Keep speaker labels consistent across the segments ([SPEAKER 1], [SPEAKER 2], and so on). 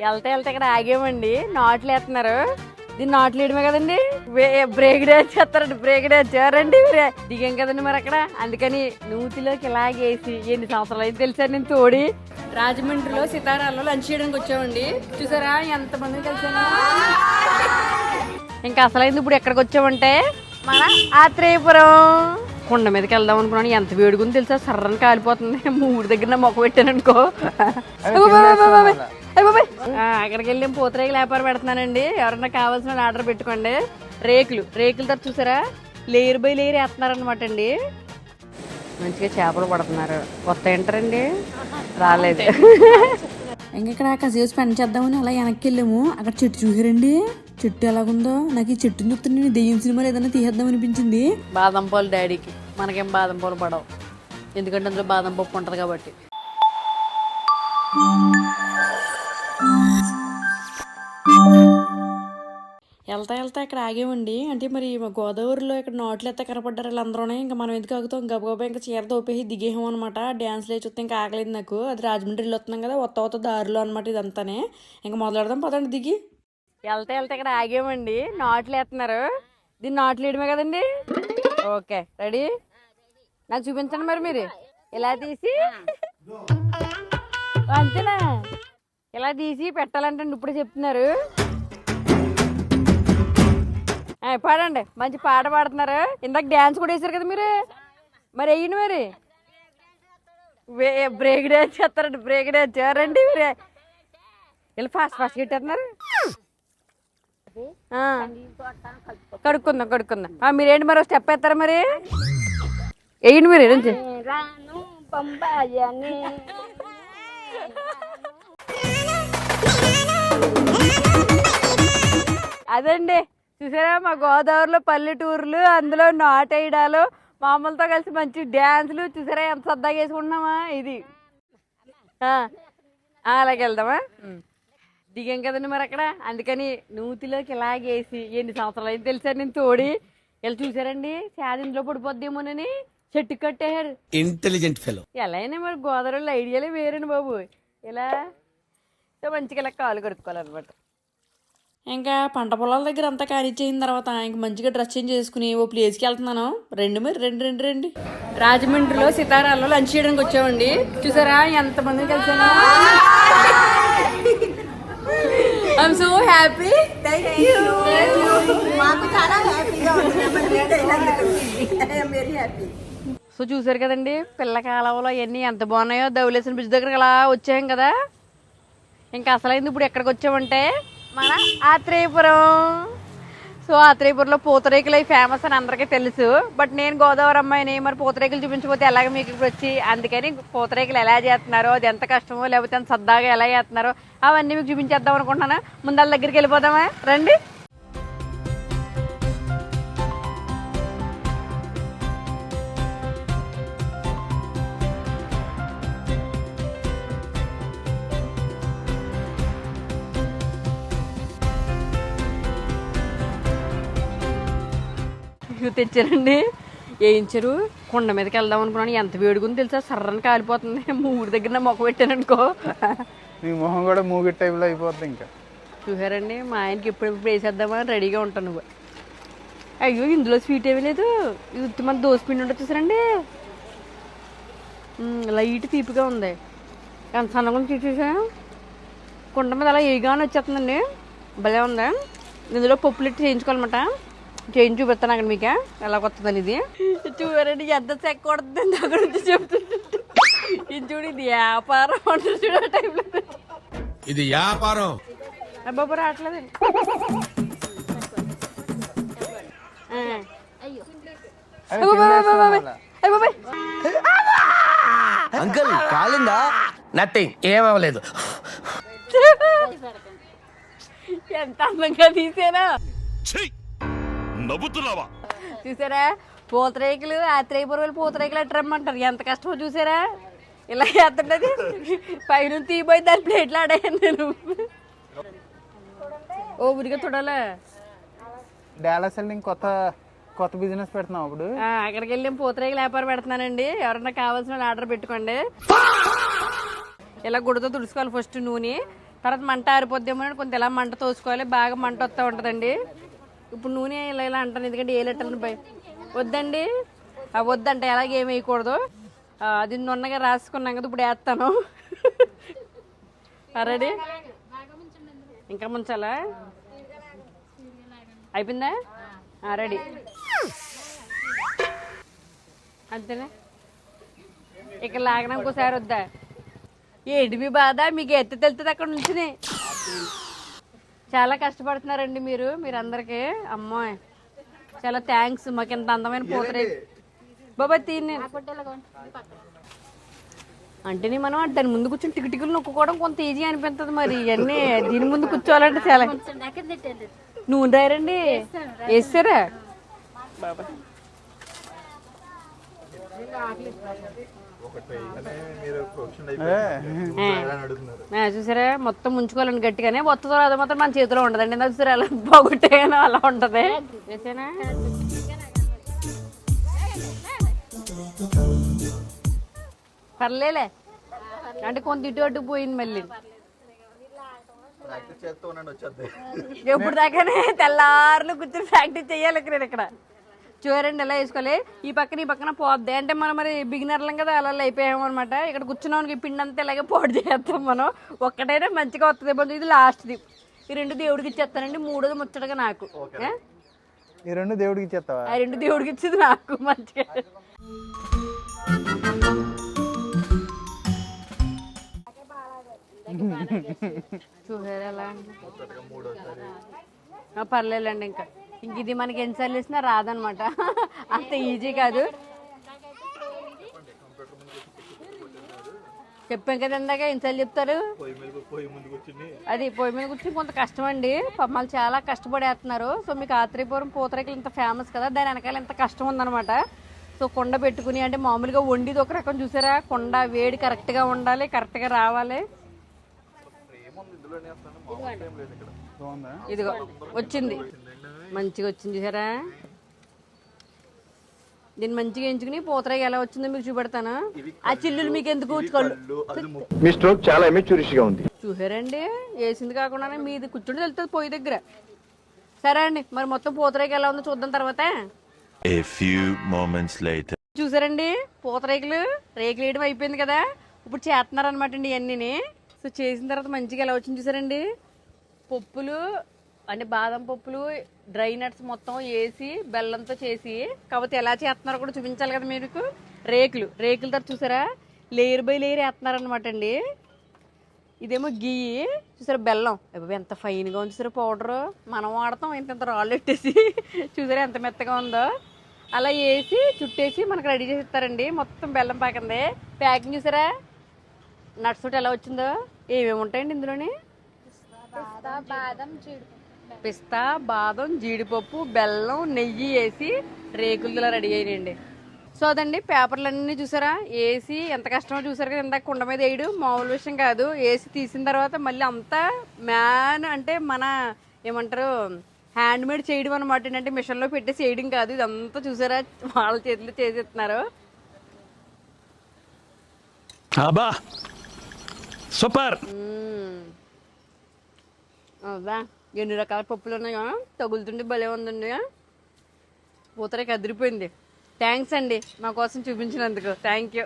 [SPEAKER 1] వెళ్తే ఇక్కడ ఆగేమండి. నాట్లు వేస్తున్నారు. దీన్ని నాట్లు వేయడమే కదండి. బ్రేక్ డాన్స్ చేస్తారండి. బ్రేక్ డాన్స్ రండి దిగాం కదండి మరి అక్కడ. అందుకని నూతిలోకి ఇలాగేసి ఎన్ని సంవత్సరాలు అయితే తెలుసా నేను తోడి. రాజమండ్రిలో సితారాలో లంచ్ చేయడానికి వచ్చామండి. చూసారా ఎంతమంది కలిసాను. ఇంకా అసలైంది ఇప్పుడు ఎక్కడికి వచ్చామంటే మన ఆత్రేయపురం కొండ మీదకి వెళ్దాం అనుకున్నాను. ఎంత వేడుకుంది తెలుసా, సర్రని కాలిపోతుంది. ఊరి దగ్గర నా మొక్క పెట్టాను అనుకో. అక్కడికి వెళ్ళి పూతరేకులు వ్యాపారం పెడుతున్నానండి. ఎవరన్నా కావాల్సిన ఆర్డర్ పెట్టుకోండి. రేకులతో చూసారా లేయర్ బై లేయర్ వేస్తున్నారు అనమాట అండి. మంచిగా చేపలు పడుతున్నారు. కొత్త ఏంటారండి రాలేదు.
[SPEAKER 2] ఇంకా ఇక్కడ కాసేపు స్పెండ్ చేద్దామని అలా వెనక్కి వెళ్ళాము. అక్కడ చెట్టు చూసారండి, చెట్టు ఎలాగుందో. నాకు ఈ చెట్టుని చూస్తే నేను దెయ్యం సినిమాలో ఏదైనా తీసేద్దాం అనిపించింది.
[SPEAKER 1] బాదం పాలు డాడీకి, మనకేం బాదం పాలు పడవు, ఎందుకంటే అందులో బాదం పప్పు ఉంటుంది కాబట్టి. వెళ్తా ఇక్కడ ఆగేమండి. అంటే మరి గోదావరిలో ఇక్కడ నాట్లు ఎత్త కనపడ్డారు వీళ్ళందరూనే. ఇంకా మనం ఎందుకు ఆగుతాం, గబగబా ఇంకా చీర తోపేసి దిగేసాం అనమాట. డ్యాన్స్లో చూస్తే ఇంకా ఆగలేదు నాకు. అది రాజమండ్రిలో వస్తున్నాం కదా, వత్త దారిలో అనమాట ఇదంతానే. ఇంకా మొదలెడదాం పదండి దిగి. వెళ్తే ఇక్కడ ఆగేమండి. నాట్లు వేస్తున్నారు. దీన్ని నాట్లు వేయడమే కదండి. Okay ready. నాకు చూపించండి మరి మీరు. ఇలా తీసి అంతేనా, ఇలా తీసి పెట్టాలంటే ఇప్పుడు చెప్తున్నారు. పాడండి, మంచి పాట పాడుతున్నారు. ఇందాక డ్యాన్స్ కూడా వేసారు కదా మీరు, మరి వేయండి మరి. బ్రేక్ డ్యాన్స్ చేస్తారండి. బ్రేక్ డ్యాన్స్ రండి మీరు. ఇలా ఫాస్ట్ కట్టేస్తున్నారు. కడుక్కుందాం. మీరేంటి మరి స్టెప్ వేస్తారా మరి, వేయండి మీరు. నుంచి అదండి చూసారా మా గోదావరిలో పల్లెటూర్లు, అందులో నాటేయడాలు, మామూలుతో కలిసి మంచి డ్యాన్సులు. చూసారా ఎంత సరదాగా వేసుకుంటున్నామా. ఇది అలాగే వెళ్దామా. దిగాం కదండి మరి అక్కడ. అందుకని నూతిలోకి ఇలాగేసి ఎన్ని సంవత్సరాలు అయితే తెలుసా నేను తోడి. ఇలా చూసారండి ఇందులో పడిపోద్దేమోనని చెట్టు కట్టేశారు. Intelligent fellow. ఎలా అయినా మరి గోదావరిలో ఐడియాలే వేరండి బాబు. ఇలా మంచిగా ఇలా కాలు కడుక్కోవాలన్నమాట. ఇంకా పంట పొలాల దగ్గర అంతా కానిచ్చేసిన తర్వాత ఇంక మంచిగా డ్రెస్ చేంజ్ చేసుకుని ఓ ప్లేస్కి వెళ్తున్నాను. రండి. రాజమండ్రిలో సితారాలో లంచ్ చేయడానికి వచ్చామండి. చూసారా ఎంతమంది కలిసాను. I'm so happy. సో చూసారు కదండి పిల్ల కాలంలో అవన్నీ ఎంత బాగున్నాయో. ధవళేశ్వరం బ్రిడ్జ్ దగ్గర అలా వచ్చాం కదా. ఇంకా అసలైంది ఇప్పుడు ఎక్కడికి వచ్చామంటే మన ఆత్రేయపురం. సో ఆత్రేయపురంలో పూతరేకులు అవి ఫేమస్ అని అందరికీ తెలుసు. బట్ నేను గోదావరి అమ్మాయిని, మరి పూతరేకులు చూపించకపోతే ఎలాగ మీకు ఇప్పుడు వచ్చి. అందుకని పూతరేకులు ఎలా చేస్తున్నారో, అది ఎంత కష్టమో, లేకపోతే ఎంత సరదాగా ఎలా చేస్తున్నారో అవన్నీ మీకు చూపించేద్దాం అనుకుంటున్నాను. ముందు వాళ్ళ దగ్గరికి వెళ్ళిపోదామా రండి. తెచ్చారండి, వేయించారు. కొండ మీదకి వెళ్దాం అనుకున్నాను. ఎంత వేడుకుంది తెలుసా, సర్రని కాలిపోతుంది. ఊరి దగ్గర నా మొక్క పెట్టాను అనుకో.
[SPEAKER 3] మీ మొహం కూడా మూగి టైప్లో అయిపోతుంది. ఇంకా
[SPEAKER 1] చూసారండి మా ఆయనకి ఎప్పుడెప్పుడు వేసేద్దామా అని రెడీగా ఉంటాను నువ్వు. అయ్యో ఇందులో స్వీట్ ఏమీ లేదు. ఇది ఉత్తి మన దోసపిండి ఉంటుంది చూసారండి. లైట్ తీపిగా ఉంది. ఎంత సన్నగా చూసా. కొండ మీద అలా ఏగానే వచ్చేస్తుందండి. భలే ఉంది. ఇందులో పప్పులెట్టి చేయించుకోవాలన్నమాట. చేంజ్ చూపిస్తాను అక్కడ మీకు ఎలా కొత్తదని. ఇది చూడండి ఎంత చెక్క కొడుతుంది అక్కడ నుంచి చెప్తుంటే. ఇది చూడు, ఇది వ్యాపారం అంటారు చూడ టైంలో.
[SPEAKER 4] ఇది వ్యాపారం
[SPEAKER 1] బాబు రావట్లేదండి.
[SPEAKER 4] అంకుల్ కాలిందా? నథింగ్, ఏమవలేదు.
[SPEAKER 1] ఎంత అందంగా తీసానా.
[SPEAKER 4] నవ్వుతున్నావా?
[SPEAKER 1] చూసారా పూతరేకులు, ఆత్రేయపురం పూతరేకులు అట్టరమ్మంటారు. ఎంత కష్టమో చూసారా. ఇలా చేస్తుంటది. పైన తీపోయి దాని ప్లేట్లు ఆడాను నేను. ఓ ఊరిగా చూడాలా.
[SPEAKER 3] డాలస్ వెళ్ళి కొత్త బిజినెస్ పెడుతున్నాం. అప్పుడు
[SPEAKER 1] అక్కడికి వెళ్ళి పూతరేకులు వ్యాపారం పెడుతున్నానండి. ఎవరన్నా కావాల్సిన ఆర్డర్ పెట్టుకోండి. ఇలా గుడితో తుడుచుకోవాలి ఫస్ట్ నూనె. తర్వాత మంట ఆరిపోద్దేమో అని కొంత ఇలా మంట తోసుకోవాలి, బాగా మంట వస్తూ ఉంటుందండి. ఇప్పుడు నూనె ఇలా ఇలా అంటాను ఎందుకంటే ఏ లీటర్లు వద్దండి, వద్దంటే ఎలాగ ఏమి వేయకూడదు. అది నున్నగా రాసుకున్నాం కదా, ఇప్పుడు వేస్తాను. రెడీ, ఇంకా ముంచాలా? అయిపోయిందా? రెడీ, అంతేనా? ఇక్కడ లాగడం ఇంకోసారి వద్దా? ఏంటి మీ బాధ? మీకు ఎత్తి తెలుస్తుంది అక్కడ నుంచి. చాలా కష్టపడుతున్నారండి మీరందరికీ. అమ్మాయి చాలా థ్యాంక్స్, మాకు ఇంత అందమైన పూతరే బాబా తిని. అంటే మనం దాని ముందు కూర్చొని టికెట్లు నొక్కుకోవడం కొంత ఈజీ అనిపిస్తుంది. మరి ఇవన్నీ దీని ముందు కూర్చోవాలంటే చాలా. నూనె రాయరండి, వేస్తారా బాబా? చూసారా మొత్తం ముంచుకోవాలండి గట్టిగానే. వస్తుందో అది మాత్రం మన చేతిలో ఉండదండి. చూసారా అలా బాగుంటాయనో అలా ఉంటది. చేసేనా? పర్లేలే అంటే కొంత ఇటు అటు పోయింది. మళ్ళీ ఎప్పుడు దాకానే తెల్లారులు కూర్చొని ప్రాక్టీస్ చెయ్యాలి ఇక్కడ. చూడండి ఎలా వేసుకోవాలి. ఈ పక్కన పోద్ది అంటే మనం మరి బిగినర్లం కదా, అలా అయిపోయాము అనమాట. ఇక్కడ కూర్చున్నాం పిండి అంతా ఇలాగే పోటీ చేస్తాం మనం. ఒక్కటైనా మంచిగా వస్తుంది. ఇది లాస్ట్ది. ఈ 2 దేవుడికి ఇచ్చేస్తానండి, 3ది ముచ్చటగా నాకు.
[SPEAKER 3] ఈ 2 దేవుడికి ఇచ్చేస్తావా?
[SPEAKER 1] 2 దేవుడికి ఇచ్చేది నాకు మంచిగా. చూసారు ఎలా? పర్లేదండి. ఇంకా ఇది మనకి ఎన్నిసార్లు వేసినా రాదనమాట. అంత ఈజీ కాదు. చెప్పాం కదా ఇందాక, ఎన్నిసార్లు చెప్తారు. అది పొయ్యి మీద కూర్చొని కొంత కష్టం అండి. మమ్మల్ని చాలా కష్టపడేస్తున్నారు. సో మీకు ఆత్రేయపురం పూతరేకులు ఇంత ఫేమస్ కదా, దాని వెనకాల ఎంత కష్టం ఉందనమాట. సో కొండ పెట్టుకుని అంటే మామూలుగా వండిది ఒక రకం, చూసారా కొండ వేడి కరెక్ట్గా ఉండాలి, కరెక్ట్గా రావాలి. ఇదిగో వచ్చింది, మంచిగా వచ్చింది చూసారా. దీన్ని మంచిగా ఎంచుకుని పూతరేగా ఎలా వచ్చిందో మీకు చూపెడతాను. ఆ చిల్లులు మీకు ఎందుకు చూసారండి. వేసింది కాకుండా మీది కూర్చుండి వెళ్తుంది పొయ్యి దగ్గర. సరే అండి, మరి మొత్తం పూతరేగా ఎలా ఉందో చూద్దాం తర్వాత. చూసారండి పూతరేకులు వేయడం అయిపోయింది కదా. ఇప్పుడు చేస్తున్నారు అనమాట అండి ఇవన్నీ. సో చేసిన తర్వాత మంచిగా ఎలా వచ్చింది చూసారండి. పప్పులు అంటే బాదం పప్పులు, డ్రై నట్స్ మొత్తం వేసి బెల్లంతో చేసి, కాకపోతే ఎలా చేస్తున్నారో కూడా చూపించాలి కదా మీకు. రేకుల తర్వాత చూసారా లేయర్ బై లేయర్ వేస్తున్నారు అనమాట అండి. ఇదేమో గీ, చూసారా బెల్లం ఎంత ఫైన్గా ఉంది చూసారా. పౌడరు మనం వాడతాం, ఇంత రాళ్ళు పెట్టేసి చూసారా ఎంత మెత్తగా ఉందో. అలా వేసి చుట్టేసి మనకు రెడీ చేసి ఇస్తారండి. మొత్తం బెల్లం పాకింది. ప్యాకింగ్ చూసారా నట్స్ తోటి ఎలా వచ్చిందో. ఏమేమి ఉంటాయండి ఇందులోని? పిస్తా, బాదం, జీడిపప్పు, బెల్లం, నెయ్యి వేసి రేకులతో రెడీ అయినాయండి. సో అదండి పేపర్లన్నీ చూసారా వేసి ఎంత కష్టమో చూసారు కదా. ఇందాక కుండ మీద వేయడం మామూలు విషయం కాదు. వేసి తీసిన తర్వాత మళ్ళీ అంతా అంటే మన ఏమంటారు హ్యాండ్ మేడ్ చేయడం అనమాట. ఏంటంటే మిషన్లో పెట్టేసి చేయడం కాదు. ఇదంతా చూసారా వాళ్ళ చేతిలో చేసేస్తున్నారు.
[SPEAKER 5] సూపర్.
[SPEAKER 1] అవుదా, ఎన్ని రకాల పప్పులు ఉన్నాయో, తగులుతుండే భలే ఉందండి. పూతరేకు అదిరిపోయింది. థ్యాంక్స్ అండి మా కోసం చూపించినందుకు. Thank you.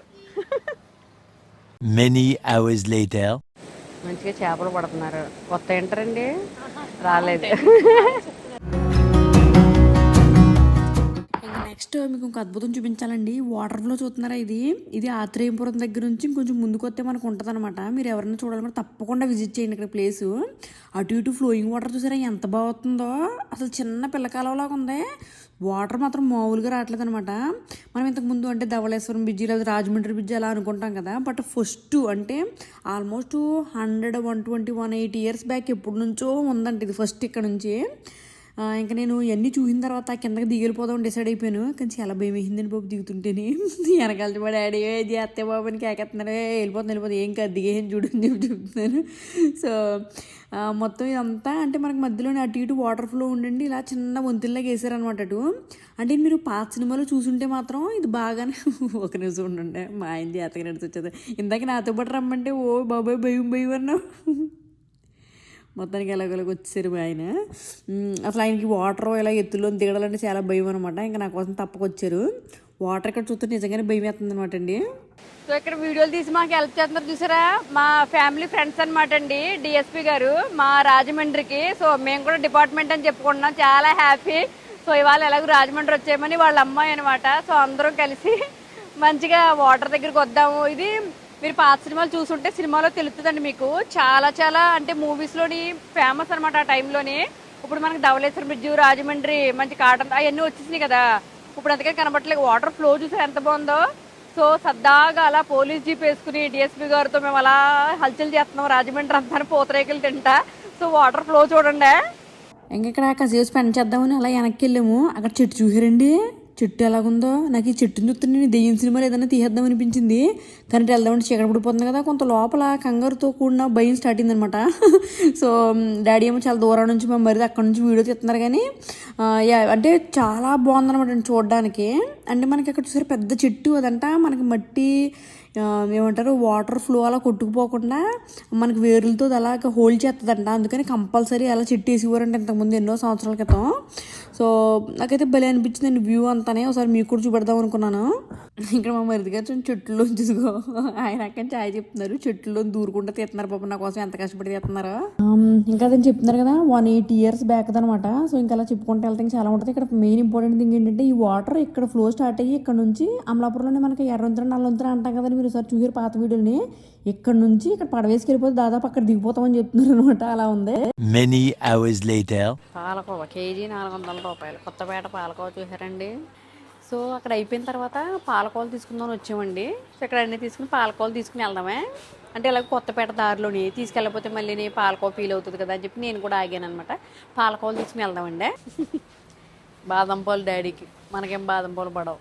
[SPEAKER 1] మంచిగా చేపలు పడుతున్నారు. కొత్త ఏంటారండి రాలేదు.
[SPEAKER 2] నెక్స్ట్ మీకు ఇంకొక అద్భుతం చూపించాలండి. వాటర్లో చూస్తున్నారా, ఇది ఆత్రేయపురం దగ్గర నుంచి ఇంకొంచెం ముందుకు వస్తే మనకు ఉంటుంది అనమాట. మీరు ఎవరైనా చూడాలనుకుంటే తప్పకుండా విజిట్ చేయండి ఇక్కడ ప్లేసు. అటు ఇటు ఫ్లోయింగ్ వాటర్ చూసారా ఎంత బాగుందో. అసలు చిన్న పిల్లకాలంలాగా ఉంది. వాటర్ మాత్రం మామూలుగా రావట్లేదు అనమాట. మనం ఇంతకుముందు అంటే ధవళేశ్వరం బ్రిడ్జి లేదా రాజమండ్రి బ్రిడ్జి అలా అనుకుంటాం కదా. బట్ ఫస్ట్ అంటే ఆల్మోస్ట్ 100, 120, 180 ఇయర్స్ బ్యాక్ ఎప్పటి నుంచో ఉందంట ఇది ఫస్ట్ ఇక్కడ నుంచి. ఇంకా నేను ఇవన్నీ చూసిన తర్వాత కిందకి దిగిలిపోదాం డిసైడ్ అయిపోయాను. కానీ చాలా భయం వేసిందని బాబు దిగుతుంటేనే. వెనకాల పడి డాడీ చేస్తే బాబు అని కేకెత్తున్నారు. వెళ్ళిపోతుంది ఏం కాదు దిగేయని చూడని చెప్తున్నాను. సో మొత్తం ఇదంతా అంటే మనకు మధ్యలోనే అటు ఇటు వాటర్ ఫ్లో ఉండండి ఇలా చిన్న వంతుల్లాగా వేసారనమాట అటు. అంటే మీరు పాత సినిమాలో చూసుంటే మాత్రం ఇది బాగానే ఒక నిమిషం ఉండండి మా ఆయన జాతక నడిచి వచ్చేది. ఇందాక నాతో పాటు రమ్మంటే ఓ బాబాయ్ భయం అన్నావు. మొత్తానికి ఎలాగోలాగ వచ్చేసారు మా ఆయన. అసలు ఆయనకి వాటర్ ఇలా ఎత్తులో దిగడాలంటే చాలా భయం అనమాట. ఇంకా నా కోసం తప్పకొచ్చారు. వాటర్ ఇక్కడ చూస్తే నిజంగానే భయం వేస్తుంది అనమాట అండి.
[SPEAKER 1] సో ఇక్కడ వీడియోలు తీసి మాకు హెల్ప్ చేస్తున్నారు చూసారా, మా ఫ్యామిలీ ఫ్రెండ్స్ అనమాట అండి డిఎస్పీ గారు మా రాజమండ్రికి. సో మేము కూడా డిపార్ట్మెంట్ అని చెప్పుకుంటున్నాం, చాలా హ్యాపీ. సో ఇవాళ ఎలాగో రాజమండ్రి వచ్చేయమని వాళ్ళ అమ్మాయి అనమాట. సో అందరం కలిసి మంచిగా వాటర్ దగ్గరికి వద్దాము. ఇది మీరు పాత సినిమాలు చూసుంటే సినిమాలో తెలుస్తుందండి మీకు. చాలా చాలా అంటే మూవీస్లోని ఫేమస్ అనమాట ఆ టైంలోని. ఇప్పుడు మనకి ధవళేశ్వరం బ్రిడ్జ్, రాజమండ్రి మంచి కాటన్ అవన్నీ వచ్చేసినాయి కదా. ఇప్పుడు అందుకని కనబట్టలేదు. వాటర్ ఫ్లో చూసారు ఎంత బాగుందో. సో సరదాగా అలా పోలీస్ జీప్ వేసుకుని డిఎస్పీ గారితో మేము అలా హల్చల్ చేస్తున్నాం రాజమండ్రి అంతా పూతరేకులు తింటా. సో వాటర్ ఫ్లో చూడండి.
[SPEAKER 2] ఇంకెక్కడ కాసేపు స్పెండ్ చేద్దామని అలా వెనక్కి వెళ్ళాము. అక్కడ చెట్టు చూసారండి, చెట్టు ఎలాగుందో. నాకు ఈ చెట్టుని చూస్తే నేను దెయ్యం సినిమాలు ఏదైనా తీసేద్దాం అనిపించింది. కానీ వెళ్దామంటే చీకటి పడిపోతుంది కదా. కొంత లోపల కంగారుతో కూడిన భయం స్టార్ట్ అయిందనమాట. సో డాడీ ఏమో చాలా దూరం నుంచి మేము మరి అక్కడ నుంచి వీడియో తీస్తున్నారు. కానీ అంటే చాలా బాగుందనమాట చూడడానికి. అంటే మనకి అక్కడ చూసారు పెద్ద చెట్టు, అదంట మనకి మట్టి ఏమంటారు వాటర్ ఫ్లో అలా కొట్టుకుపోకుండా మనకి వేరులతో అలాగ హోల్డ్ చేస్తుందంట. అందుకని కంపల్సరీ అలా చెట్టు వేసేవారంటే ఇంతకుముందు ఎన్నో సంవత్సరాల క్రితం. సో నాకైతే భలే అనిపించిందండి వ్యూ అంతానే. ఒకసారి మీకు కూడా చూపెడదాం అనుకున్నాను. ఇక్కడ మా మరిదిగా చెట్టులో చూసుకో ఆయన అక్కడ ఛాయ్ చెప్తున్నారు. చెట్టులో దూరుకుంటూ తీస్తున్నారు పాపం నా కోసం ఎంత కష్టపడి తీస్తున్నారు. ఇంకా అదని చెప్తున్నారు కదా 180 years బ్యాక్ అనమాట. సో ఇంకా అలా చెప్పుకుంటూ వెళ్తే చాలా ఉంటుంది. ఇక్కడ మెయిన్ ఇంపార్టెంట్ థింగ్ ఏంటంటే ఈ వాటర్ ఇక్కడ ఫ్లో స్టార్ట్ అయ్యి ఇక్కడ నుంచి అమలాపురంలోనే మనకి ఎర్రొంతర నల్లొంతర అంటాం కదండి. మీరు ఒకసారి చూసారు పాత వీడియోని. ఇక్కడ నుంచి ఇక్కడ పడవేసుకు వెళ్ళిపోతే దాదాపు అక్కడ దిగిపోతామని చెప్తున్నారు అనమాట. అలా ఉంది.
[SPEAKER 5] Many hours later.
[SPEAKER 1] పాలకోవ కేజీ 400 రూపాయలు. కొత్తపేట పాలకోవ చూసారండి. సో అక్కడ అయిపోయిన తర్వాత పాలకోవలు తీసుకుందామని వచ్చామండి. సో ఇక్కడ అన్నీ తీసుకుని పాలకోవలు తీసుకుని వెళ్దామే. అంటే ఇలాగ కొత్తపేట దారిలోని తీసుకెళ్ళకపోతే మళ్ళీ పాలకోవ ఫీల్ అవుతుంది కదా అని చెప్పి నేను కూడా ఆగాను అనమాట. పాలకోవలు తీసుకుని వెళ్దామండి. బాదం పాలు డాడీకి, మనకేం బాదం పాలు పడవు.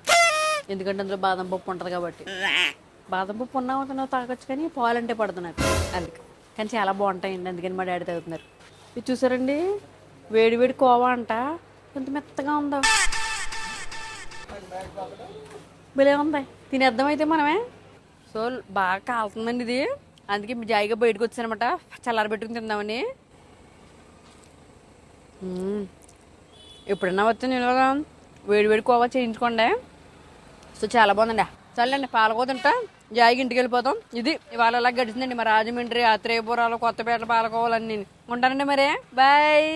[SPEAKER 1] ఎందుకంటే అందులో బాదం పప్పు ఉంటుంది కాబట్టి. బాదం పప్పు ఉన్నావు తాగొచ్చు కానీ పాలు అంటే పడుతున్నారు అందుకు. కానీ చాలా బాగుంటాయండి, అందుకని మా డాడీ తాగుతున్నారు. ఇది చూసారండి వేడి వేడి కోవా అంట. ఎంత మెత్తగా ఉందో, భలే ఉంది. తినేద్దాం అయితే మనమే. సో బాగా కాలుతుందండి ఇది, అందుకే జాయిగా బయటకు వచ్చానమాట చల్లారబెట్టుకుని తిందామని. ఎప్పుడన్నా వచ్చి నేను వేడి వేడి కోవా చేయించుకోండి. సో చాలా బాగుందండి. చల్లండి పాలకోవ తింటా జాయిగా ఇంటికి వెళ్ళిపోతాం. ఇది ఇవాళ అలా గడిచిందండి మా రాజమండ్రి, ఆత్రేయపురాలు, కొత్తపేట పాలకోవాలన్నీ. ఉంటానండి మరి, బాయ్.